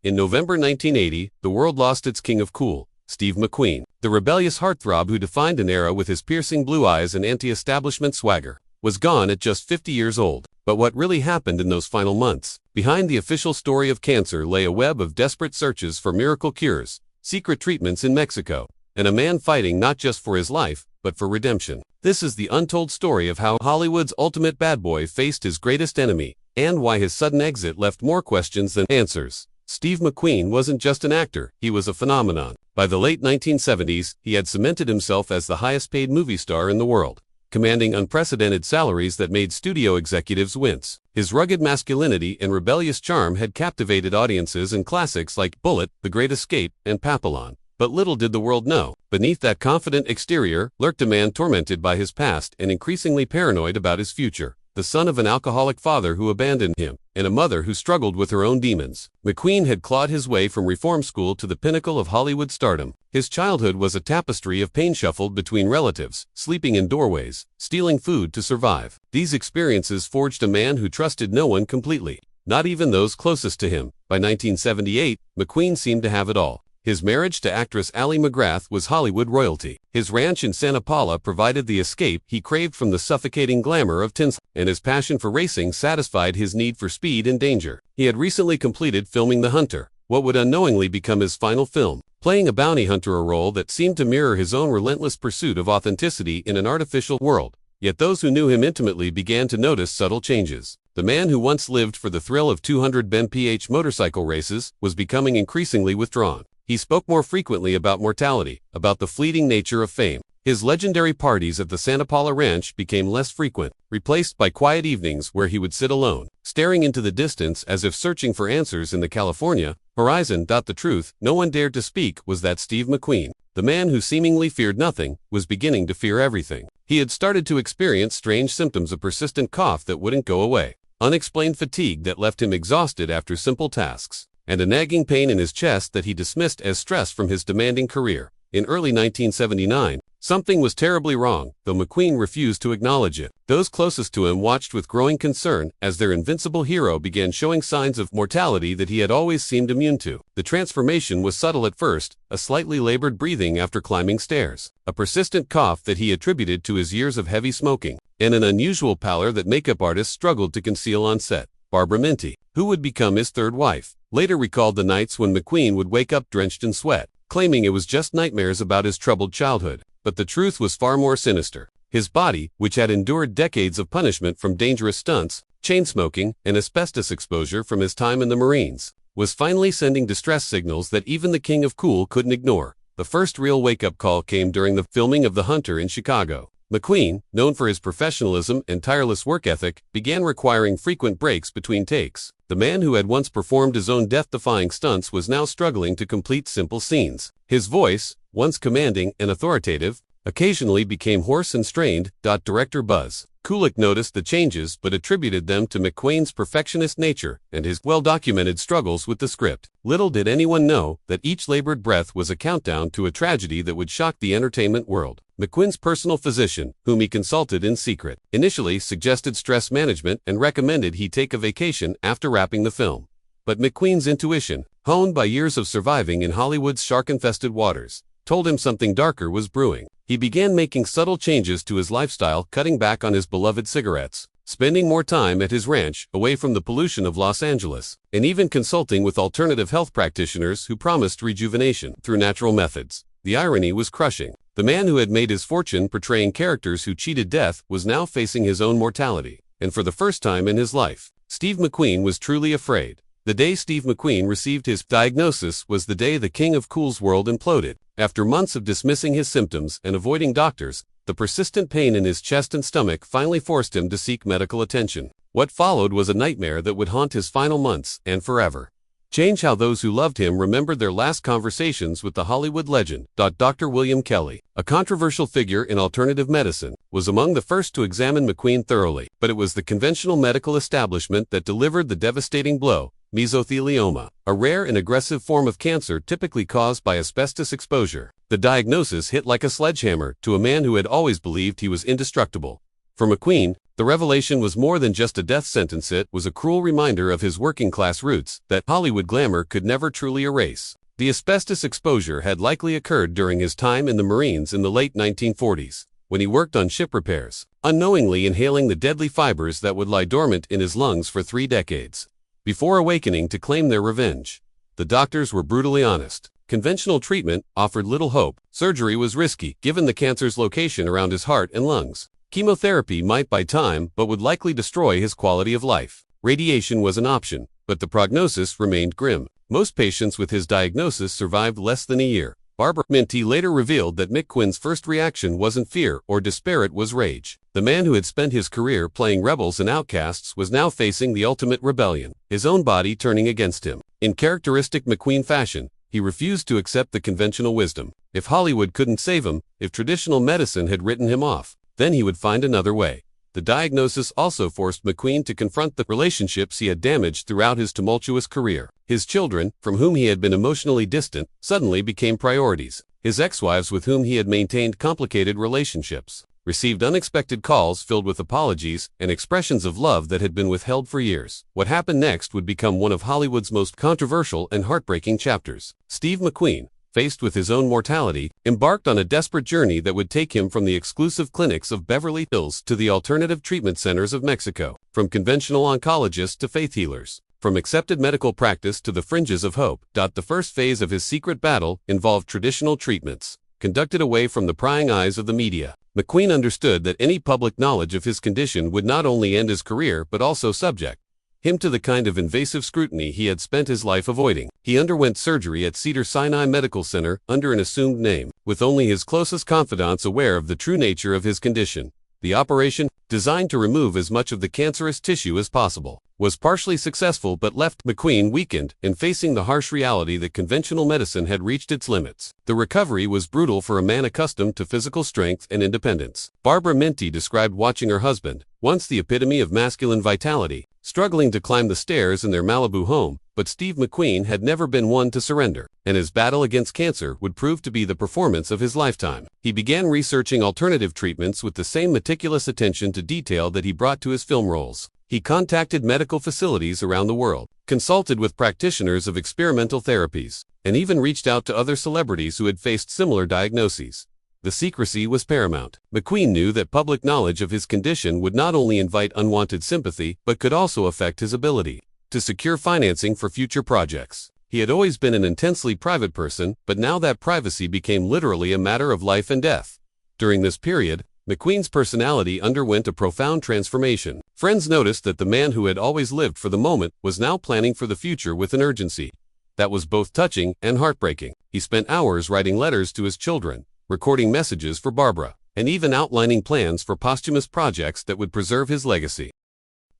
In November 1980, the world lost its king of cool, Steve McQueen. The rebellious heartthrob who defined an era with his piercing blue eyes and anti-establishment swagger was gone at just 50 years old. But what really happened in those final months? Behind the official story of cancer lay a web of desperate searches for miracle cures, secret treatments in Mexico, and a man fighting not just for his life, but for redemption. This is the untold story of how Hollywood's ultimate bad boy faced his greatest enemy, and why his sudden exit left more questions than answers. Steve McQueen wasn't just an actor, he was a phenomenon. By the late 1970s, he had cemented himself as the highest-paid movie star in the world, commanding unprecedented salaries that made studio executives wince. His rugged masculinity and rebellious charm had captivated audiences in classics like Bullitt, The Great Escape, and Papillon. But little did the world know, beneath that confident exterior lurked a man tormented by his past and increasingly paranoid about his future. The son of an alcoholic father who abandoned him, and a mother who struggled with her own demons, McQueen had clawed his way from reform school to the pinnacle of Hollywood stardom. His childhood was a tapestry of pain shuffled between relatives, sleeping in doorways, stealing food to survive. These experiences forged a man who trusted no one completely, not even those closest to him. By 1978, McQueen seemed to have it all. His marriage to actress Ally McGrath was Hollywood royalty. His ranch in Santa Paula provided the escape he craved from the suffocating glamour of tinsel, and his passion for racing satisfied his need for speed and danger. He had recently completed filming The Hunter, what would unknowingly become his final film, playing a bounty hunter, a role that seemed to mirror his own relentless pursuit of authenticity in an artificial world. Yet those who knew him intimately began to notice subtle changes. The man who once lived for the thrill of 200 mph motorcycle races was becoming increasingly withdrawn. He spoke more frequently about mortality, about the fleeting nature of fame. His legendary parties at the Santa Paula Ranch became less frequent, replaced by quiet evenings where he would sit alone, staring into the distance as if searching for answers in the California horizon. The truth no one dared to speak was that Steve McQueen, the man who seemingly feared nothing, was beginning to fear everything. He had started to experience strange symptoms, a persistent cough that wouldn't go away, unexplained fatigue that left him exhausted after simple tasks, and a nagging pain in his chest that he dismissed as stress from his demanding career. In early 1979, something was terribly wrong, though McQueen refused to acknowledge it. Those closest to him watched with growing concern as their invincible hero began showing signs of mortality that he had always seemed immune to. The transformation was subtle at first, a slightly labored breathing after climbing stairs, a persistent cough that he attributed to his years of heavy smoking, and an unusual pallor that makeup artists struggled to conceal on set. Barbara Minty, who would become his third wife, later recalled the nights when McQueen would wake up drenched in sweat, claiming it was just nightmares about his troubled childhood. But the truth was far more sinister. His body, which had endured decades of punishment from dangerous stunts, chain smoking, and asbestos exposure from his time in the Marines, was finally sending distress signals that even the king of cool couldn't ignore. The first real wake-up call came during the filming of The Hunter in Chicago. McQueen, known for his professionalism and tireless work ethic, began requiring frequent breaks between takes. The man who had once performed his own death-defying stunts was now struggling to complete simple scenes. His voice, once commanding and authoritative, occasionally became hoarse and strained. Director Buzz Kulik noticed the changes but attributed them to McQueen's perfectionist nature and his well-documented struggles with the script. Little did anyone know that each labored breath was a countdown to a tragedy that would shock the entertainment world. McQueen's personal physician, whom he consulted in secret, initially suggested stress management and recommended he take a vacation after wrapping the film. But McQueen's intuition, honed by years of surviving in Hollywood's shark-infested waters, told him something darker was brewing. He began making subtle changes to his lifestyle, cutting back on his beloved cigarettes, spending more time at his ranch, away from the pollution of Los Angeles, and even consulting with alternative health practitioners who promised rejuvenation through natural methods. The irony was crushing. The man who had made his fortune portraying characters who cheated death was now facing his own mortality. And for the first time in his life, Steve McQueen was truly afraid. The day Steve McQueen received his diagnosis was the day the king of cool's world imploded. After months of dismissing his symptoms and avoiding doctors, the persistent pain in his chest and stomach finally forced him to seek medical attention. What followed was a nightmare that would haunt his final months and forever change how those who loved him remembered their last conversations with the Hollywood legend. Dr. William Kelly, a controversial figure in alternative medicine, was among the first to examine McQueen thoroughly, but it was the conventional medical establishment that delivered the devastating blow. Mesothelioma, a rare and aggressive form of cancer typically caused by asbestos exposure. The diagnosis hit like a sledgehammer to a man who had always believed he was indestructible. For McQueen, The revelation was more than just a death sentence, it was a cruel reminder of his working-class roots that Hollywood glamour could never truly erase. The asbestos exposure had likely occurred during his time in the Marines in the late 1940s, when he worked on ship repairs, unknowingly inhaling the deadly fibers that would lie dormant in his lungs for 3 decades. Before awakening to claim their revenge, the doctors were brutally honest. Conventional treatment offered little hope. Surgery was risky, given the cancer's location around his heart and lungs. Chemotherapy might buy time, but would likely destroy his quality of life. Radiation was an option, but the prognosis remained grim. Most patients with his diagnosis survived less than a year. Barbara Minty later revealed that McQueen's first reaction wasn't fear or despair, it was rage. The man who had spent his career playing rebels and outcasts was now facing the ultimate rebellion, his own body turning against him. In characteristic McQueen fashion, he refused to accept the conventional wisdom. If Hollywood couldn't save him, if traditional medicine had written him off, then he would find another way. The diagnosis also forced McQueen to confront the relationships he had damaged throughout his tumultuous career. His children, from whom he had been emotionally distant, suddenly became priorities. His ex-wives, with whom he had maintained complicated relationships, received unexpected calls filled with apologies and expressions of love that had been withheld for years. What happened next would become one of Hollywood's most controversial and heartbreaking chapters. Steve McQueen, faced with his own mortality, embarked on a desperate journey that would take him from the exclusive clinics of Beverly Hills to the alternative treatment centers of Mexico, from conventional oncologists to faith healers, from accepted medical practice to the fringes of hope. The first phase of his secret battle involved traditional treatments, conducted away from the prying eyes of the media. McQueen understood that any public knowledge of his condition would not only end his career but also subject him to the kind of invasive scrutiny he had spent his life avoiding. He underwent surgery at Cedars-Sinai Medical Center under an assumed name, with only his closest confidants aware of the true nature of his condition. The operation, designed to remove as much of the cancerous tissue as possible, was partially successful but left McQueen weakened and facing the harsh reality that conventional medicine had reached its limits. The recovery was brutal for a man accustomed to physical strength and independence. Barbara Minty described watching her husband, once the epitome of masculine vitality, struggling to climb the stairs in their Malibu home, but Steve McQueen had never been one to surrender, and his battle against cancer would prove to be the performance of his lifetime. He began researching alternative treatments with the same meticulous attention to detail that he brought to his film roles. He contacted medical facilities around the world, consulted with practitioners of experimental therapies, and even reached out to other celebrities who had faced similar diagnoses. The secrecy was paramount. McQueen knew that public knowledge of his condition would not only invite unwanted sympathy, but could also affect his ability to secure financing for future projects. He had always been an intensely private person, but now that privacy became literally a matter of life and death. During this period, McQueen's personality underwent a profound transformation. Friends noticed that the man who had always lived for the moment was now planning for the future with an urgency that was both touching and heartbreaking. He spent hours writing letters to his children, recording messages for Barbara, and even outlining plans for posthumous projects that would preserve his legacy.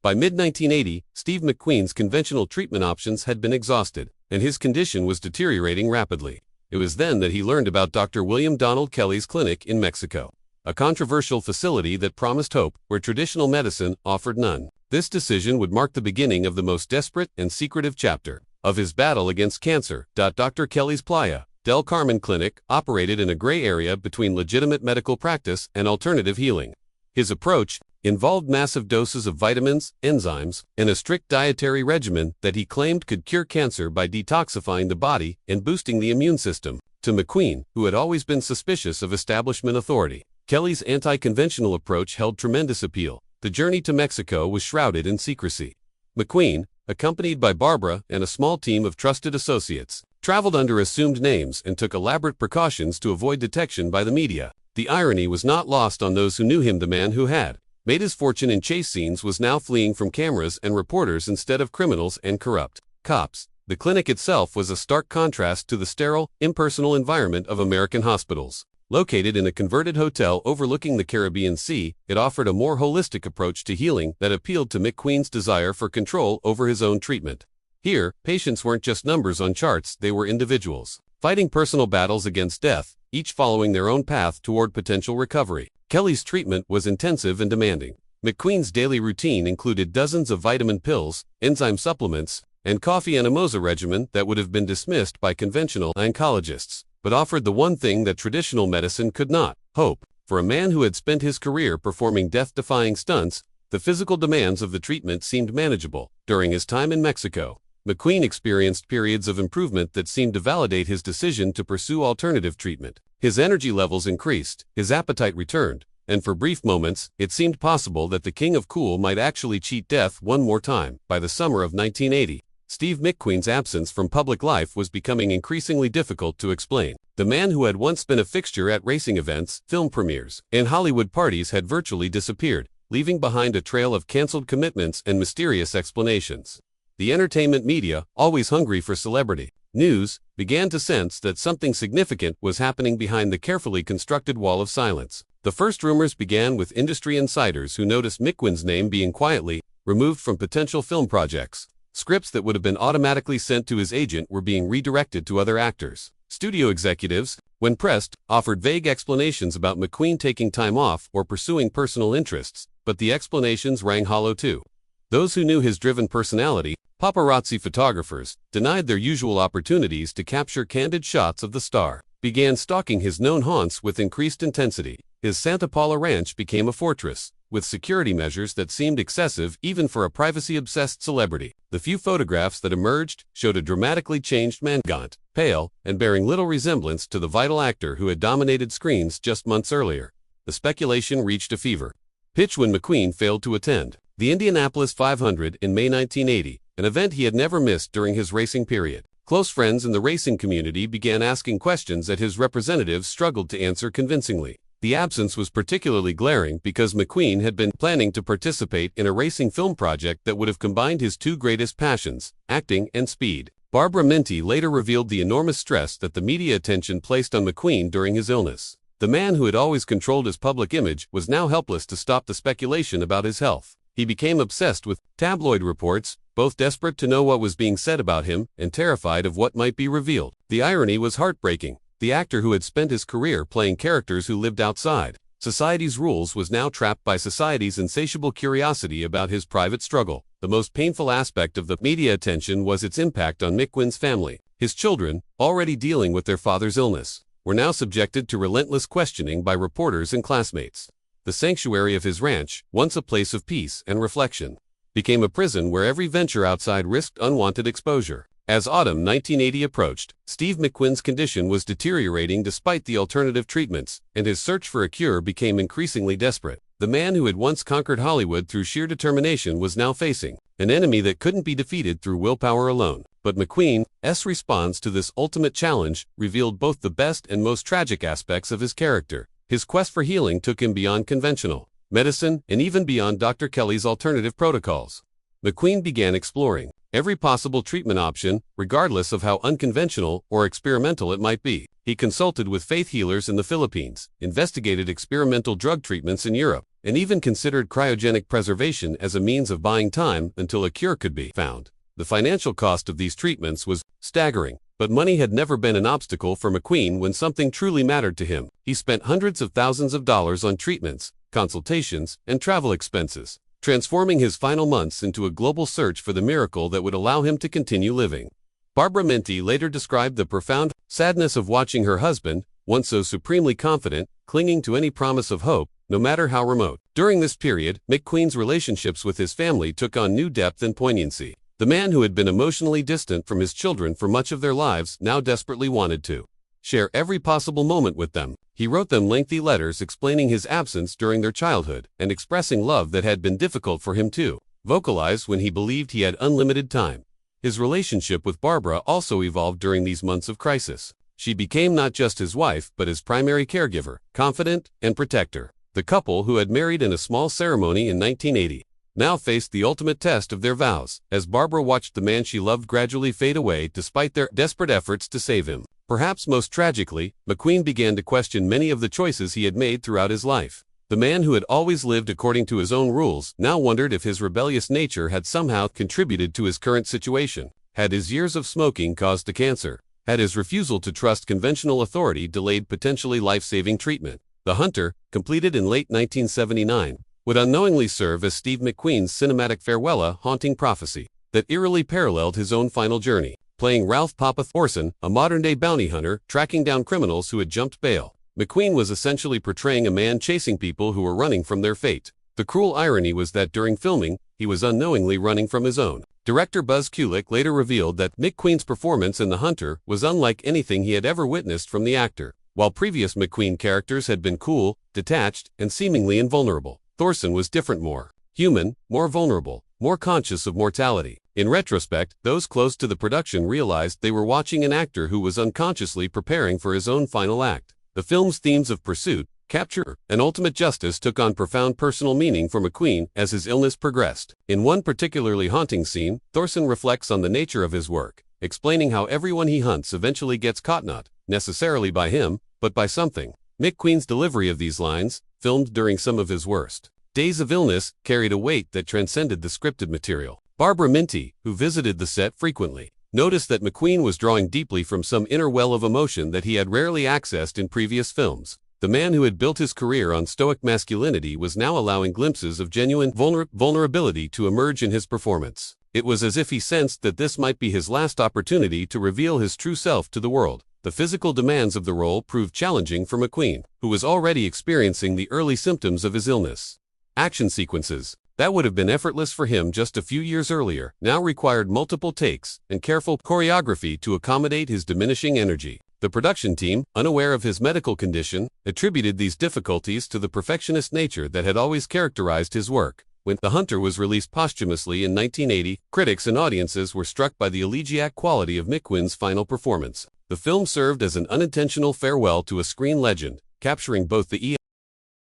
By mid-1980, Steve McQueen's conventional treatment options had been exhausted, and his condition was deteriorating rapidly. It was then that he learned about Dr. William Donald Kelly's clinic in Mexico, a controversial facility that promised hope where traditional medicine offered none. This decision would mark the beginning of the most desperate and secretive chapter of his battle against cancer. Dr. Kelly's Playa del Carmen Clinic operated in a gray area between legitimate medical practice and alternative healing. His approach involved massive doses of vitamins, enzymes, and a strict dietary regimen that he claimed could cure cancer by detoxifying the body and boosting the immune system. To McQueen, who had always been suspicious of establishment authority, Kelly's anti-conventional approach held tremendous appeal. The journey to Mexico was shrouded in secrecy. McQueen, accompanied by Barbara and a small team of trusted associates, traveled under assumed names and took elaborate precautions to avoid detection by the media. The irony was not lost on those who knew him. The man who had made his fortune in chase scenes was now fleeing from cameras and reporters instead of criminals and corrupt cops. The clinic itself was a stark contrast to the sterile, impersonal environment of American hospitals. Located in a converted hotel overlooking the Caribbean Sea, it offered a more holistic approach to healing that appealed to McQueen's desire for control over his own treatment. Here, patients weren't just numbers on charts, they were individuals, fighting personal battles against death, each following their own path toward potential recovery. Kelly's treatment was intensive and demanding. McQueen's daily routine included dozens of vitamin pills, enzyme supplements, and coffee enemosa regimen that would have been dismissed by conventional oncologists, but offered the one thing that traditional medicine could not: hope. For a man who had spent his career performing death-defying stunts, The physical demands of the treatment seemed manageable. During his time in Mexico, McQueen experienced periods of improvement that seemed to validate his decision to pursue alternative treatment. His energy levels increased, his appetite returned, and for brief moments, it seemed possible that the King of Cool might actually cheat death one more time. By the summer of 1980, Steve McQueen's absence from public life was becoming increasingly difficult to explain. The man who had once been a fixture at racing events, film premieres, and Hollywood parties had virtually disappeared, leaving behind a trail of canceled commitments and mysterious explanations. The entertainment media, always hungry for celebrity news, began to sense that something significant was happening behind the carefully constructed wall of silence. The first rumors began with industry insiders who noticed McQueen's name being quietly removed from potential film projects. Scripts that would have been automatically sent to his agent were being redirected to other actors. Studio executives, when pressed, offered vague explanations about McQueen taking time off or pursuing personal interests, but the explanations rang hollow too. Those who knew his driven personality, paparazzi photographers, denied their usual opportunities to capture candid shots of the star, began stalking his known haunts with increased intensity. His Santa Paula ranch became a fortress, with security measures that seemed excessive even for a privacy-obsessed celebrity. The few photographs that emerged showed a dramatically changed man, gaunt, pale, and bearing little resemblance to the vital actor who had dominated screens just months earlier. The speculation reached a fever pitch when McQueen failed to attend the Indianapolis 500 in May 1980, an event he had never missed during his racing period. Close friends in the racing community began asking questions that his representatives struggled to answer convincingly. The absence was particularly glaring because McQueen had been planning to participate in a racing film project that would have combined his two greatest passions, acting and speed. Barbara Minty later revealed the enormous stress that the media attention placed on McQueen during his illness. The man who had always controlled his public image was now helpless to stop the speculation about his health. He became obsessed with tabloid reports, both desperate to know what was being said about him and terrified of what might be revealed. The irony was heartbreaking. The actor who had spent his career playing characters who lived outside society's rules was now trapped by society's insatiable curiosity about his private struggle. The most painful aspect of the media attention was its impact on McQueen's family. His children, already dealing with their father's illness, were now subjected to relentless questioning by reporters and classmates. The sanctuary of his ranch, once a place of peace and reflection, became a prison where every venture outside risked unwanted exposure. As autumn 1980 approached, Steve McQueen's condition was deteriorating despite the alternative treatments, and his search for a cure became increasingly desperate. The man who had once conquered Hollywood through sheer determination was now facing an enemy that couldn't be defeated through willpower alone. But McQueen's response to this ultimate challenge revealed both the best and most tragic aspects of his character. His quest for healing took him beyond conventional medicine and even beyond Dr. Kelly's alternative protocols. McQueen began exploring every possible treatment option, regardless of how unconventional or experimental it might be. He consulted with faith healers in the Philippines, investigated experimental drug treatments in Europe, and even considered cryogenic preservation as a means of buying time until a cure could be found. The financial cost of these treatments was staggering, but money had never been an obstacle for McQueen when something truly mattered to him. He spent hundreds of thousands of dollars on treatments, consultations, and travel expenses, transforming his final months into a global search for the miracle that would allow him to continue living. Barbara Minty later described the profound sadness of watching her husband, once so supremely confident, clinging to any promise of hope, no matter how remote. During this period, McQueen's relationships with his family took on new depth and poignancy. The man who had been emotionally distant from his children for much of their lives now desperately wanted to share every possible moment with them. He wrote them lengthy letters explaining his absence during their childhood and expressing love that had been difficult for him to vocalize when he believed he had unlimited time. His relationship with Barbara also evolved during these months of crisis. She became not just his wife but his primary caregiver, confidant, and protector. The couple, who had married in a small ceremony in 1980, now faced the ultimate test of their vows, as Barbara watched the man she loved gradually fade away despite their desperate efforts to save him. Perhaps most tragically, McQueen began to question many of the choices he had made throughout his life. The man who had always lived according to his own rules now wondered if his rebellious nature had somehow contributed to his current situation. Had his years of smoking caused the cancer? Had his refusal to trust conventional authority delayed potentially life-saving treatment? The Hunter, completed in late 1979, would unknowingly serve as Steve McQueen's cinematic farewell, a haunting prophecy that eerily paralleled his own final journey, playing Ralph Papa Orson, a modern-day bounty hunter tracking down criminals who had jumped bail. McQueen was essentially portraying a man chasing people who were running from their fate. The cruel irony was that during filming, he was unknowingly running from his own. Director Buzz Kulik later revealed that McQueen's performance in The Hunter was unlike anything he had ever witnessed from the actor. While previous McQueen characters had been cool, detached, and seemingly invulnerable, Thorson was different, more human, more vulnerable, more conscious of mortality. In retrospect, those close to the production realized they were watching an actor who was unconsciously preparing for his own final act. The film's themes of pursuit, capture, and ultimate justice took on profound personal meaning for McQueen as his illness progressed. In one particularly haunting scene, Thorson reflects on the nature of his work, explaining how everyone he hunts eventually gets caught, not necessarily by him, but by something. McQueen's delivery of these lines, filmed during some of his worst days of illness, carried a weight that transcended the scripted material. Barbara Minty, who visited the set frequently, noticed that McQueen was drawing deeply from some inner well of emotion that he had rarely accessed in previous films. The man who had built his career on stoic masculinity was now allowing glimpses of genuine vulnerability to emerge in his performance. It was as if he sensed that this might be his last opportunity to reveal his true self to the world. The physical demands of the role proved challenging for McQueen, who was already experiencing the early symptoms of his illness. Action sequences that would have been effortless for him just a few years earlier now required multiple takes and careful choreography to accommodate his diminishing energy. The production team, unaware of his medical condition, attributed these difficulties to the perfectionist nature that had always characterized his work. When The Hunter was released posthumously in 1980, critics and audiences were struck by the elegiac quality of McQueen's final performance. The film served as an unintentional farewell to a screen legend, capturing both the